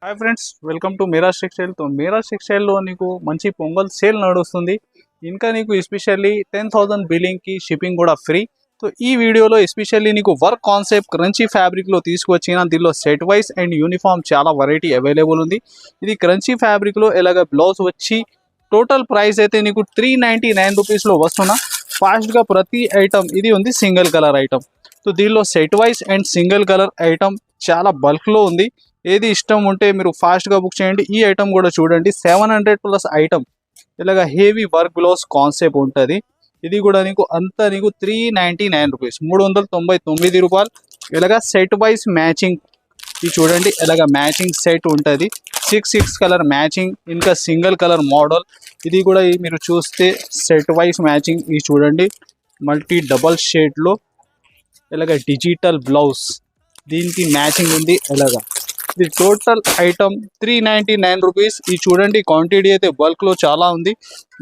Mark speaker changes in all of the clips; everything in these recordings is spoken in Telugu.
Speaker 1: Hi friends, welcome to Meeraj textile. Meeraj టెక్స్టైల్లో నీకు మంచి పొంగల్ సేల్ నడుస్తుంది. ఇంకా నీకు ఎస్పెషల్లీ 10,000 బిల్లింగ్కి షిప్పింగ్ కూడా ఫ్రీ. ఈ వీడియోలో ఎస్పెషల్లీ నీకు వర్క్ కాన్సెప్ట్ క్రంచీ ఫ్యాబ్రిక్లో తీసుకొచ్చిన దీనిలో సెట్ వైస్ అండ్ యూనిఫామ్ చాలా వెరైటీ అవైలబుల్ ఉంది. ఇది క్రంచీ ఫ్యాబ్రిక్లో ఎలాగ బ్లౌజ్ వచ్చి టోటల్ ప్రైస్ అయితే నీకు 399 రూపీస్లో వస్తున్నా. ఫాస్ట్గా ప్రతి ఐటమ్ ఇది ఉంది సింగిల్ కలర్ ఐటమ్. దీనిలో set wise and single colour item చాలా బల్క్లో ఉంది. ఏది ఇష్టం ఉంటే మీరు ఫాస్ట్గా బుక్ చేయండి. ఈ ఐటమ్ కూడా చూడండి, 700+ ఐటమ్ ఇలాగ హెవీ వర్క్ బ్లౌజ్ కాన్సెప్ట్ ఉంటుంది. ఇది కూడా నీకు అంతా నీకు 399 రూపీస్, 399 రూపాయలు. ఇలాగ సెట్ వైస్ మ్యాచింగ్ ఇది చూడండి, ఇలాగ మ్యాచింగ్ సెట్ ఉంటుంది. 6 కలర్ మ్యాచింగ్, ఇంకా సింగిల్ కలర్ మోడల్. ఇది కూడా మీరు చూస్తే సెట్ వైస్ మ్యాచింగ్ ఇది చూడండి, మల్టీ డబల్ షేడ్లో ఇలాగ డిజిటల్ బ్లౌజ్ దీనికి మ్యాచింగ్ ఉంది. ఇలాగా ఇది టోటల్ ఐటమ్ 399 రూపీస్. ఇది చూడండి, క్వాంటిటీ అయితే బల్క్లో చాలా ఉంది.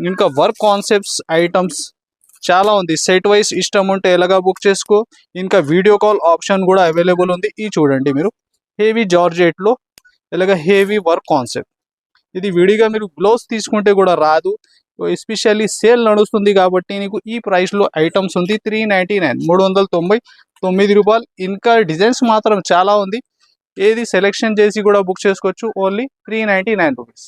Speaker 1: ఇంకా వర్క్ కాన్సెప్ట్స్ ఐటమ్స్ చాలా ఉంది. సెట్ వైస్ ఇష్టం ఉంటే ఎలాగా బుక్ చేసుకో. ఇంకా వీడియో కాల్ ఆప్షన్ కూడా అవైలబుల్ ఉంది. ఇది చూడండి, మీరు హెవీ జార్జెట్లో ఇలాగ హెవీ వర్క్ కాన్సెప్ట్. ఇది విడిగా మీరు బ్లౌజ్ తీసుకుంటే కూడా రాదు. ఎస్పెషల్లీ సేల్ నడుస్తుంది కాబట్టి నీకు ఈ ప్రైస్లో ఐటమ్స్ ఉంది. 399, 399 రూపాయలు. ఇంకా డిజైన్స్ మాత్రం చాలా ఉంది. ఏది సెలెక్షన్ చేసి కూడా బుక్ చేసుకోవచ్చు. Only 399 rupees.